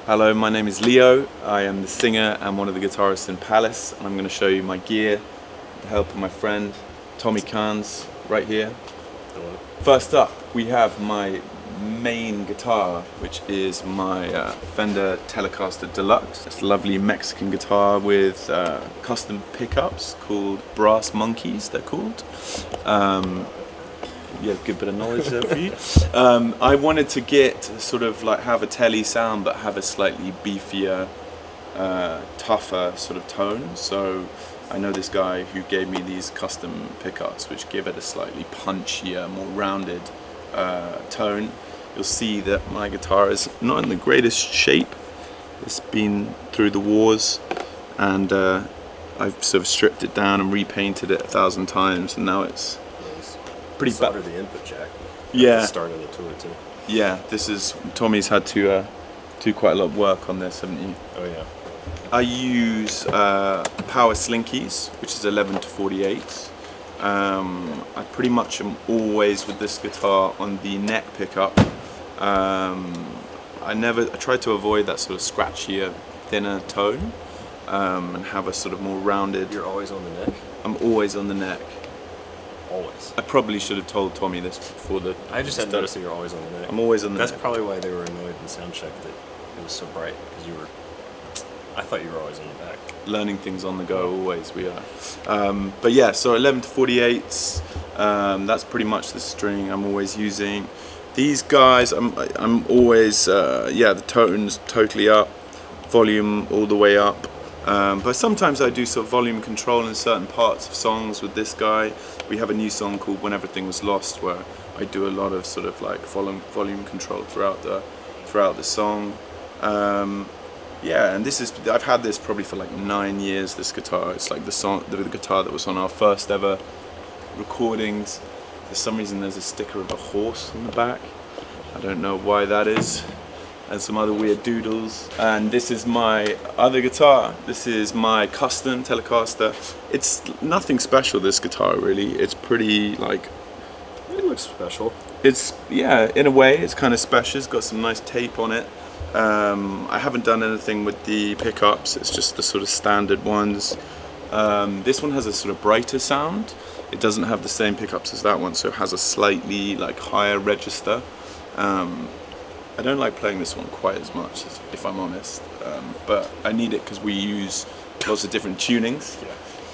Hello, my name is Leo. I am the singer and one of the guitarists in Palace, and I'm going to show you my gear with the help of my friend Tommy Cairns right here. Hello. First up, we have my main guitar, which is my Fender Telecaster Deluxe. It's a lovely Mexican guitar with custom pickups called Brass Monkeys, they're called. You have a good bit of knowledge there for you. I wanted to get sort of like have a telly sound but have a slightly beefier, tougher sort of tone. So I know this guy who gave me these custom pickups which give it a slightly punchier, more rounded tone. You'll see that my guitar is not in the greatest shape. It's been through the wars, and I've sort of stripped it down and repainted it 1,000 times, and now it's pretty bad. Soldered the input jack. Yeah. At the start of the tour too. Yeah, this is Tommy's had to do quite a lot of work on this, haven't you? Oh yeah. I use Power Slinkies, which is 11 to 48. I pretty much am always with this guitar on the neck pickup. I try to avoid that sort of scratchier, thinner tone, and have a sort of more rounded. You're always on the neck? I'm always on the neck. Always. I probably should have told Tommy this before the. I just hadn't noticed that you're always on the neck. I'm always on the That's neck. probably why they were annoyed in soundcheck that it was so bright, because you were. I thought you were always on the back. Learning things on the go, always we are. But yeah, so 11 to 48s. That's pretty much the string I'm always using. These guys, I'm always the tone's totally up, volume all the way up. But sometimes I do sort of volume control in certain parts of songs with this guy. We have a new song called When Everything Was Lost, where I do a lot of sort of like volume control throughout the song. And I've had this probably for like 9 years, this guitar. It's like the guitar that was on our first ever recordings. For some reason there's a sticker of a horse on the back. I don't know why that is. And some other weird doodles. And this is my other guitar. This is my custom Telecaster. It's nothing special, this guitar, really. It's pretty like... It looks special. It's, yeah, in a way, it's kind of special. It's got some nice tape on it. I haven't done anything with the pickups. It's just the sort of standard ones. This one has a sort of brighter sound. It doesn't have the same pickups as that one, so it has a slightly like higher register. I don't like playing this one quite as much, if I'm honest, but I need it because we use lots of different tunings. Yeah.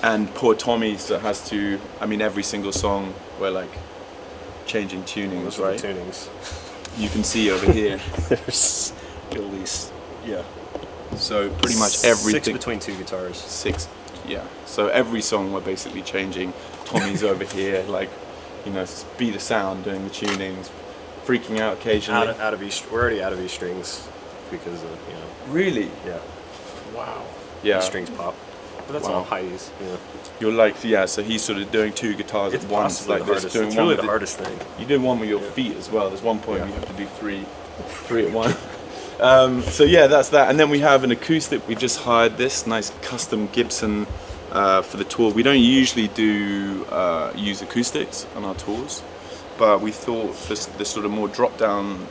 And poor Tommy has to, every single song we're like changing tunings, right? Tunings. You can see over here. There's at least, yeah. So pretty much everything. 6 between 2 guitars. 6, yeah. So every song we're basically changing. Tommy's over here, like, be the sound, doing the tunings, freaking out occasionally. Out of E, we're already out of E strings because of Really? Yeah. Wow. Yeah. E strings pop, but that's all high E's. Yeah. You're like, yeah. So he's sort of doing 2 guitars It's at once, possibly like the this. hardest. Doing It's one really with the hardest thing. You do one with your feet as well. There's one point Yeah. you have to do three at once. So yeah, that's that. And then we have an acoustic. We've just hired this nice custom Gibson for the tour. We don't usually use acoustics on our tours, but we thought for the sort of more drop down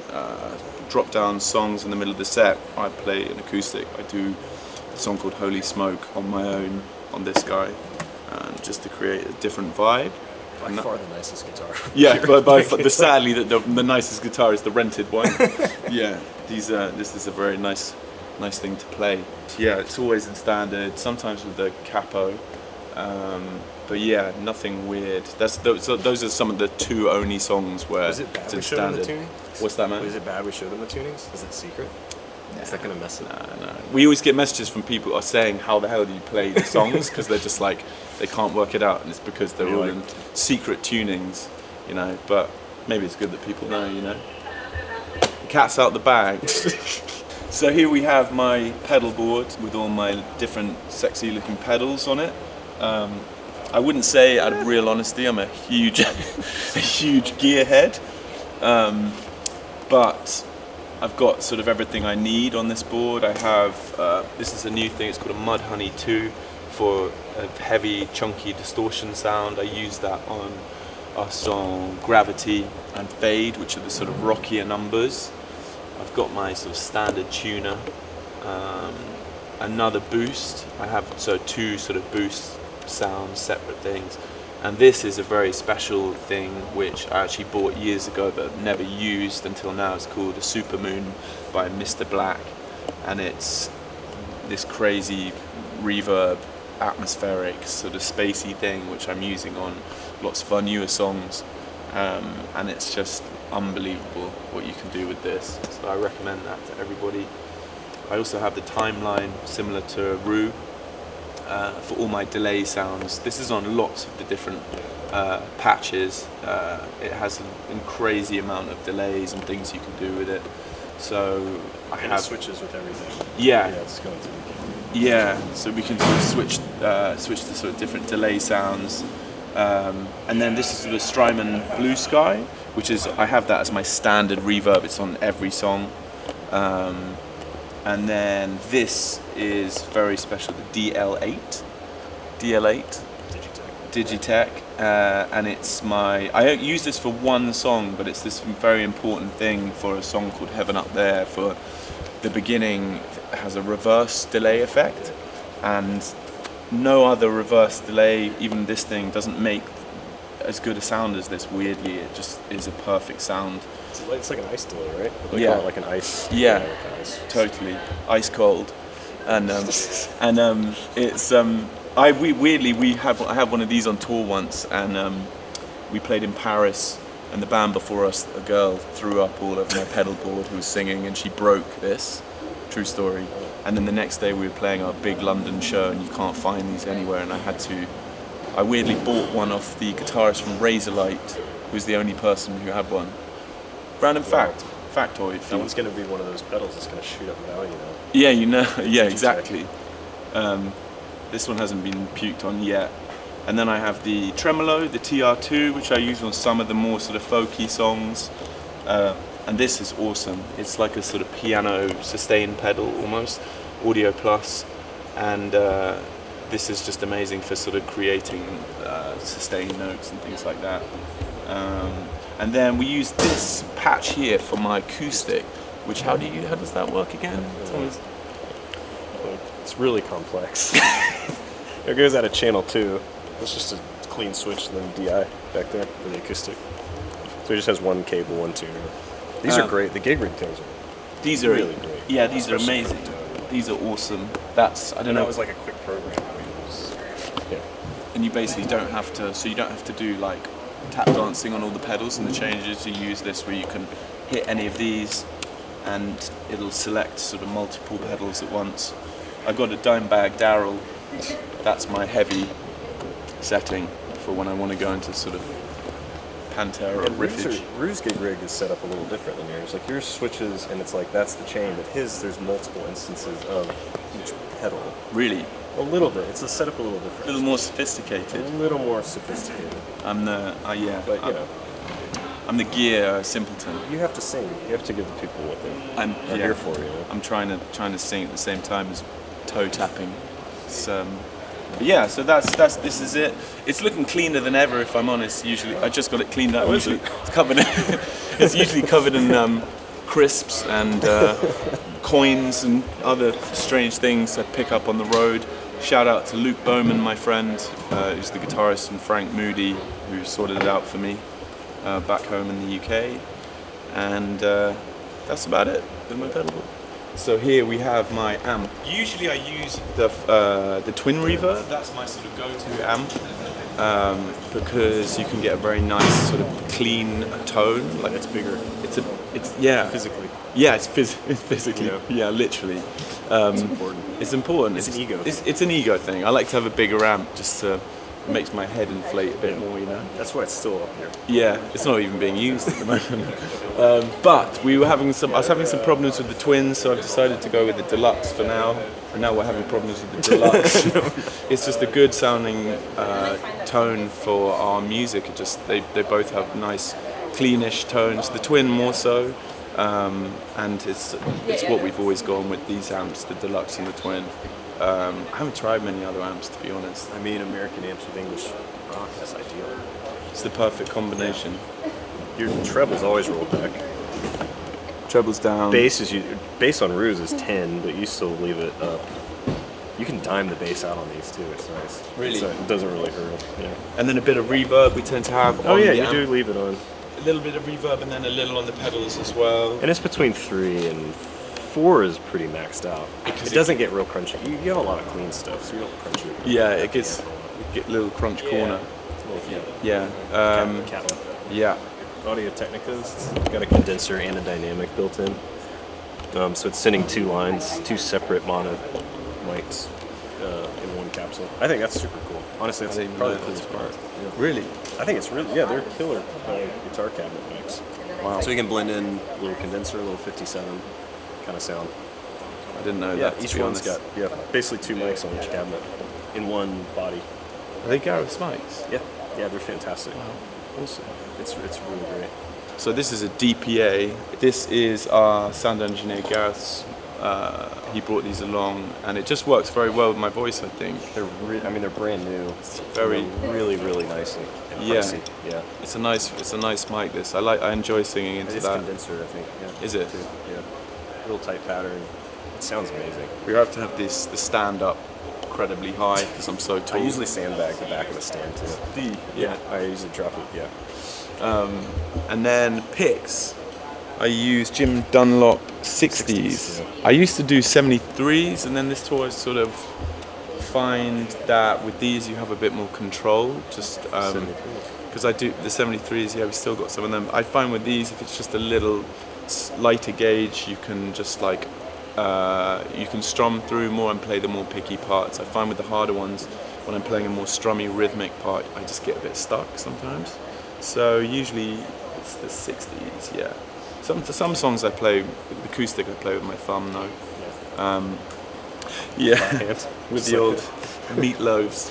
songs in the middle of the set, I play an acoustic. I do a song called Holy Smoke on my own on this guy, just to create a different vibe. By far the nicest guitar. Yeah, but sadly the nicest guitar is the rented one. Yeah, this is a very nice thing to play. Yeah, it's always in standard, sometimes with the capo, but yeah, nothing weird. Those are some of the 2 only songs where Is it bad it's we in showed them the standard. tunings? What's that, man? Is it bad we showed them the tunings? Is it secret? Is that gonna mess it up? No. We always get messages from people who are saying, how the hell do you play the songs? Because they're just like, they can't work it out, and it's because they're all in secret tunings, but maybe it's good that people know, The cat's out the bag. So here we have my pedal board with all my different sexy looking pedals on it. I wouldn't say, out of real honesty, I'm a huge gearhead, but I've got sort of everything I need on this board. I have, this is a new thing, it's called a Mudhoney 2 for a heavy, chunky distortion sound. I use that on our song Gravity and Fade, which are the sort of rockier numbers. I've got my sort of standard tuner another boost. I have two sort of boost sounds, separate things. And this is a very special thing which I actually bought years ago but never used until now. It's called a Supermoon by Mr. Black, and it's this crazy reverb, atmospheric, sort of spacey thing which I'm using on lots of our newer songs, and it's just unbelievable what you can do with this. So I recommend that to everybody. I also have the Timeline, similar to Rue, for all my delay sounds. This is on lots of the different patches. It has a crazy amount of delays and things you can do with it. So I And have it switches with everything. Yeah. It's going through the game. Yeah, so we can sort of switch to sort of different delay sounds. And then this is the Strymon Blue Sky, which is, I have that as my standard reverb. It's on every song. And then this is very special, the DL8. Digitech, and it's I don't use this for one song, but it's this very important thing for a song called Heaven Up There. For the beginning, it has a reverse delay effect, and no other reverse delay, even this thing, doesn't make as good a sound as this. Weirdly, it just is a perfect sound. It's like an ice delay, right? They Yeah. call it like an ice. Yeah. Like an ice. Totally ice cold, and it's I had one of these on tour once, and we played in Paris, and the band before us, a girl threw up all over my pedal board who was singing, and she broke this. True story. And then the next day we were playing our big London show, and you can't find these anywhere, and I weirdly bought one off the guitarist from Razorlight, who's the only person who had one. Random factoid. That one's going to be one of those pedals that's going to shoot up value now. Yeah, yeah, exactly. This one hasn't been puked on yet. And then I have the Tremolo, the TR2, which I use on some of the more sort of folky songs. And this is awesome. It's like a sort of piano sustain pedal almost, Audio Plus. And this is just amazing for sort of creating sustained notes and things like that. And then we use this patch here for my acoustic, which how does that work again? It's really complex. It goes out of channel 2. It's just a clean switch and then DI back there for the acoustic. So it just has one cable, 1 tuner. These are great. The gig rig things These are are really great. Yeah, these are Especially amazing. for These are awesome. I don't know. That was like a quick program. I mean, it was, yeah. And you basically don't have to do like tap dancing on all the pedals and the changes. You use this where you can hit any of these and it'll select sort of multiple pedals at once. I've got a Dimebag Daryl. That's my heavy setting for when I want to go into sort of Pantera or riffage. Rue's gig rig is set up a little different than yours. Like yours switches and it's like that's the chain, but his there's multiple instances of each pedal. Really, A little bit. It's set up a little a different. little more A sophisticated. little more sophisticated. I'm the But you know, I'm the gear simpleton. you have to sing. You have to give the people what they I'm are yeah. here for. You know. I'm trying to sing at the same time as toe tapping. It's, but yeah, so this is it. It's looking cleaner than ever, if I'm honest. Usually, I just got it cleaned up. Usually, it's covered. It's usually covered in crisps and coins and other strange things I pick up on the road. Shout out to Luke Bowman, my friend, who's the guitarist, and Frank Moody, who sorted it out for me back home in the UK. And that's about it with my pedal board. So here we have my amp. Usually I use the Twin Reverb. That's my sort of go-to amp because you can get a very nice sort of clean tone. Like It's bigger. it's yeah. Physically. Yeah, it's physically. Yeah. Yeah, literally. It's important. It's important. It's an ego It's an ego thing. I like to have a bigger amp just to makes my head inflate a bit more, you know. That's why it's still up here. Yeah, it's not even being used at the moment. But I was having some problems with the Twins, so I've decided to go with the Deluxe for now. And now we're having problems with the Deluxe. It's just a good sounding tone for our music. They both have nice, cleanish tones. The Twin more so, and it's what we've always gone with these amps, the Deluxe and the Twin. I haven't tried many other amps, to be honest. I mean, American amps with English rock, that's ideal. It's the perfect combination. Your treble's always rolled back. Treble's down. Bass on Ruse is 10, but you still leave it up. You can dime the bass out on these too. It's nice. Really? So it doesn't really hurt. Yeah. And then a bit of reverb we tend to have. Oh on yeah, the you amp. do leave it on. A little bit of reverb and then a little on the pedals as well. And it's between 3 and 4 is pretty maxed out. Because It doesn't get real crunchy. You have a lot of clean stuff, so you don't crunch it. Yeah, it gets a little crunch corner. Yeah. Cat. Yeah. Audio Technica's got a condenser and a dynamic built in. So it's sending 2 lines, 2 separate mono mics in one capsule. I think that's super cool. Honestly, that's probably the coolest part. Yeah. Really? I think it's really, they're killer guitar cabinet mics. Wow. So you can blend in a little condenser, a little 57 kind of sound. I didn't know Yeah, that. to each be one's honest. got basically 2 mics on each cabinet in one body. Are they Gareth's mics? Yeah, they're fantastic. Awesome. It's really great. So this is a DPA. This is our sound engineer Gareth's. He brought these along, and it just works very well with my voice, I think. They're they're brand new. very- They're really nice and Yeah. pricey. Yeah. It's a nice mic. This I enjoy singing into It's that. condenser, I think. Yeah. Is it? Too. Yeah. Real tight pattern. It sounds amazing. We have to have the stand up incredibly high because I'm so tall. I usually sandbag the back of the stand too. Yeah. I usually drop it. Yeah. And then picks. I use Jim Dunlop 60s. I used to do 73s, and then this tour I sort of find that with these you have a bit more control. Just because I do the 73s, yeah, we still got some of them. I find with these, if it's just a little lighter gauge, you can just like you can strum through more and play the more picky parts. I find with the harder ones, when I'm playing a more strummy rhythmic part, I just get a bit stuck sometimes. So usually it's the 60s, yeah. Some songs I play with acoustic, I play with my thumb though. With the old meatloaves.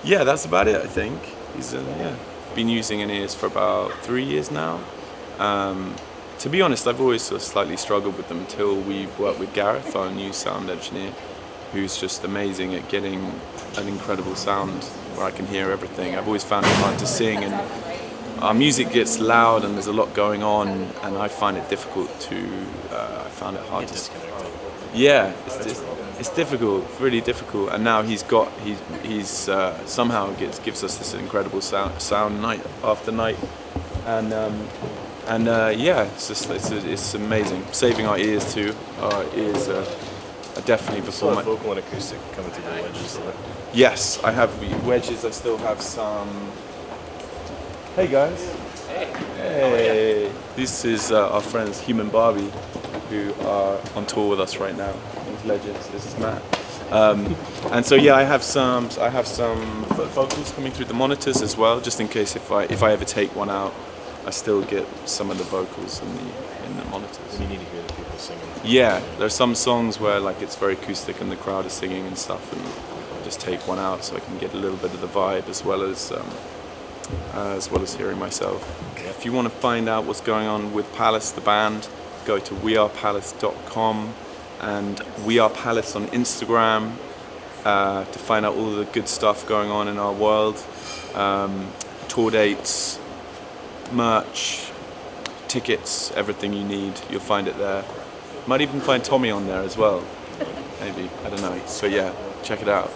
Yeah, that's about it, I think. He's been using in-ears for about 3 years now. To be honest, I've always sort of slightly struggled with them until we've worked with Gareth, our new sound engineer, who's just amazing at getting an incredible sound where I can hear everything. I've always found it hard to sing, and our music gets loud and there's a lot going on, and I find it difficult to. I found it hard to disconnect. Yeah, it's difficult, really difficult. And now he's somehow gives us this incredible sound night after night, and it's amazing. Saving our ears too. Our ears are definitely before my vocal and acoustic coming through the wedges. Yes, I have wedges. I still have some. Hey guys. Hey. This is our friends Human Barbie, who are on tour with us right now. These legends. This is Matt. And so yeah, I have some vocals coming through the monitors as well, just in case if I ever take one out, I still get some of the vocals in the monitors. And you need to hear the people singing. Yeah, there are some songs where like it's very acoustic and the crowd is singing and stuff, and I just take one out so I can get a little bit of the vibe as well as hearing myself. If you want to find out what's going on with Palace, the band, go to wearepalace.com and We Are Palace on Instagram to find out all the good stuff going on in our world. Tour dates, merch, tickets, everything you need, you'll find it there. Might even find Tommy on there as well. Maybe, I don't know. So yeah, check it out.